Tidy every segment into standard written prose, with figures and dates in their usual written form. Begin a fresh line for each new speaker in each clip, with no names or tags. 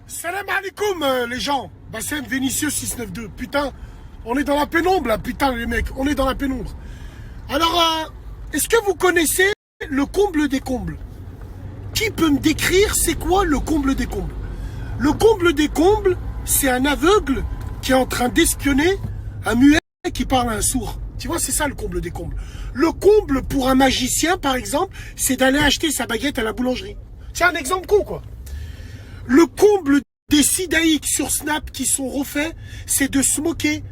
Salam alaikum les gens. Bassem Vénitieux 692. Putain, on est dans la pénombre là, putain les mecs, on est dans la pénombre. Alors, est-ce que vous connaissez le comble des combles? Qui peut me décrire c'est quoi le comble des combles? Le comble des combles, c'est un aveugle qui est en train d'espionner un muet qui parle à un sourd. Tu vois, c'est ça le comble des combles. Le comble pour un magicien, par exemple, c'est d'aller acheter sa baguette à la boulangerie. C'est un exemple con, quoi. Le comble des sidaïques sur Snap qui sont refaits, c'est de se moquer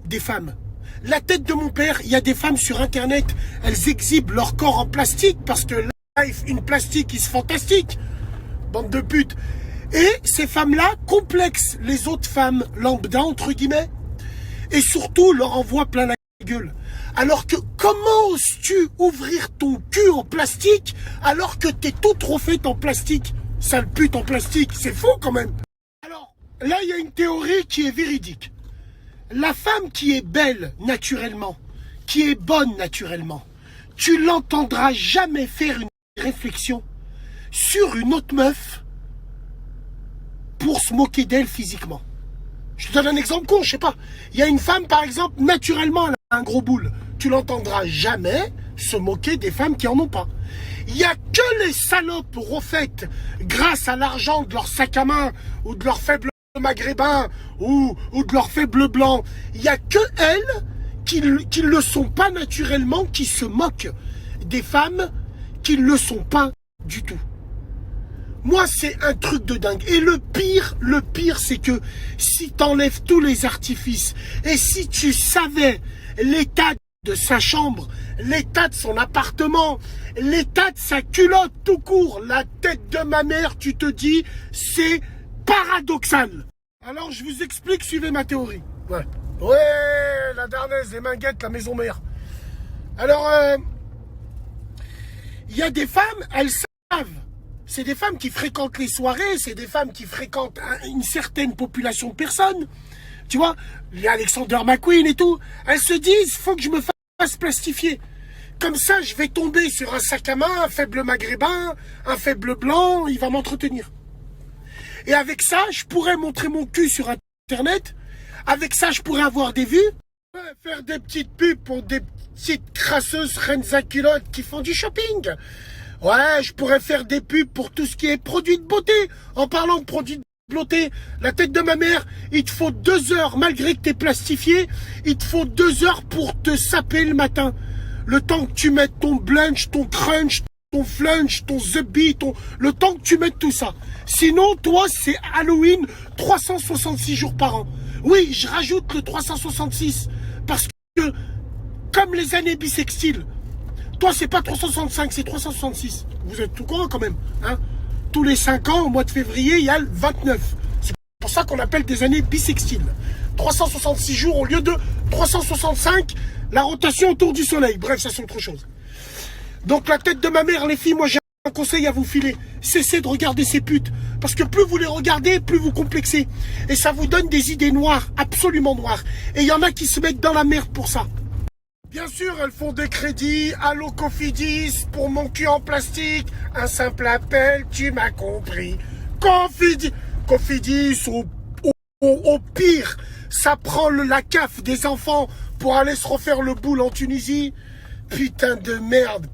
des femmes. La tête de mon père, il y a des femmes sur Internet, elles exhibent leur corps en plastique parce que life in plastique is fantastique. Bande de putes. Et ces femmes-là complexent les autres femmes lambda, entre guillemets, et surtout leur envoient plein la gueule. Alors que comment oses-tu ouvrir ton cul en plastique alors que t'es toute refaite en plastique? Sale pute en plastique, c'est faux quand même. Alors, là, il y a une théorie qui est véridique. La femme qui est belle naturellement, qui est bonne naturellement, tu l'entendras jamais faire une réflexion sur une autre meuf pour se moquer d'elle physiquement. Je te donne un exemple con, je sais pas. Il y a une femme, par exemple, naturellement, elle a un gros boule. Tu l'entendras jamais se moquer des femmes qui en ont pas. Il n'y a que les salopes refaites grâce à l'argent de leur sac à main ou de leur faible maghrébin ou de leur faible blanc. Il n'y a que elles qui ne le sont pas naturellement, qui se moquent des femmes qui ne le sont pas du tout. Moi, c'est un truc de dingue. Et le pire, c'est que si t'enlèves tous les artifices et si tu savais l'état de sa chambre, l'état de son appartement, l'état de sa culotte tout court, la tête de ma mère, tu te dis, c'est paradoxal. Alors, je vous explique, suivez ma théorie. Ouais, la darnaise, les minguettes, la maison mère. Alors, il y a des femmes, elles savent. C'est des femmes qui fréquentent les soirées, c'est des femmes qui fréquentent une certaine population de personnes. Tu vois, il y a Alexander McQueen et tout. Elles se disent, faut que je me fasse plastifier. Comme ça, je vais tomber sur un sac à main, un faible maghrébin, un faible blanc, il va m'entretenir. Et avec ça, je pourrais montrer mon cul sur Internet. Avec ça, je pourrais avoir des vues. Faire des petites pubs pour des petites crasseuses Renza culottes qui font du shopping. Ouais, je pourrais faire des pubs pour tout ce qui est produits de beauté. En parlant de produits de beauté, la tête de ma mère, il te faut 2 heures, malgré que t'es plastifié, il te faut 2 heures pour te saper le matin. Le temps que tu mettes ton blunch, ton crunch, ton flunch, ton zubby, le temps que tu mettes tout ça. Sinon, toi, c'est Halloween 366 jours par an. Oui, je rajoute le 366 parce que, comme les années bissextiles, toi, c'est pas 365, c'est 366. Vous êtes tout con quand même. Hein? Tous les 5 ans, au mois de février, il y a le 29. C'est pour ça qu'on appelle des années bissextiles. 366 jours au lieu de 365, la rotation autour du soleil. Bref, ça c'est autre chose. Donc la tête de ma mère, les filles, moi j'ai un conseil à vous filer. Cessez de regarder ces putes. Parce que plus vous les regardez, plus vous complexez. Et ça vous donne des idées noires, absolument noires. Et il y en a qui se mettent dans la merde pour ça. Bien sûr, elles font des crédits. Allô Cofidis, pour mon cul en plastique. Un simple appel, tu m'as compris. Cofidis, au pire, ça prend la CAF des enfants pour aller se refaire le boule en Tunisie. Putain de merde,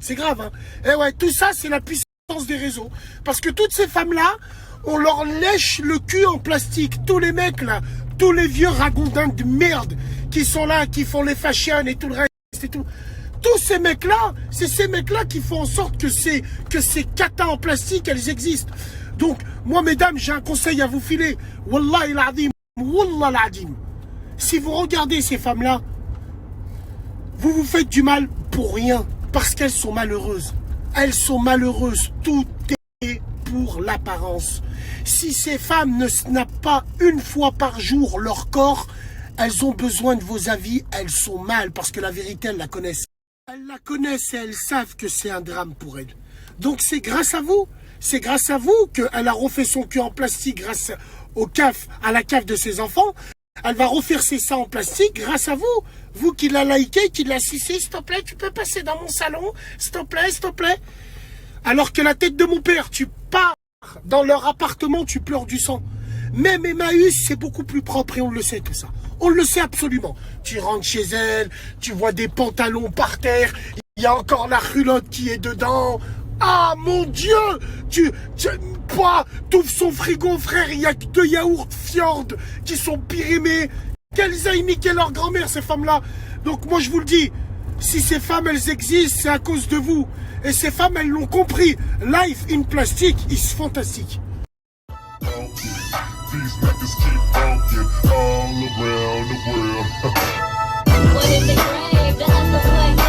c'est grave. Hein. Et ouais, tout ça, c'est la puissance des réseaux. Parce que toutes ces femmes-là, on leur lèche le cul en plastique. Tous les mecs, là, tous les vieux ragondins de merde qui sont là, qui font les fashion et tout le reste et tout. Tous ces mecs-là, c'est ces mecs-là qui font en sorte que ces catas en plastique, elles existent. Donc, moi, mesdames, j'ai un conseil à vous filer. Wallah il-adim, wallah l'adim. Si vous regardez ces femmes-là, vous vous faites du mal pour rien, parce qu'elles sont malheureuses. Elles sont malheureuses. Tout est pour l'apparence. Si ces femmes ne snappent pas une fois par jour leur corps, elles ont besoin de vos avis, elles sont mal, parce que la vérité, elles la connaissent. Elles la connaissent et elles savent que c'est un drame pour elles. Donc c'est grâce à vous. C'est grâce à vous qu'elle a refait son cul en plastique grâce à la CAF de ses enfants. Elle va refaire ses seins en plastique grâce à vous. Vous qui l'a liké, qui l'a sucé, s'il te plaît, tu peux passer dans mon salon, s'il te plaît. Alors que la tête de mon père, tu pars dans leur appartement, tu pleures du sang. Même Emmaüs, c'est beaucoup plus propre et on le sait tout ça. On le sait absolument. Tu rentres chez elle, tu vois des pantalons par terre, il y a encore la culotte qui est dedans. Ah mon Dieu, t'ouvres son frigo, frère, il y a que 2 yaourts Fjord qui sont périmés. Qu'elles aient niqué leur grand-mère, ces femmes-là. Donc moi je vous le dis, si ces femmes elles existent, c'est à cause de vous. Et ces femmes elles l'ont compris. Life in plastic is fantastic.
These niggas keep funkin' all around the world.
What is the grave? The other way.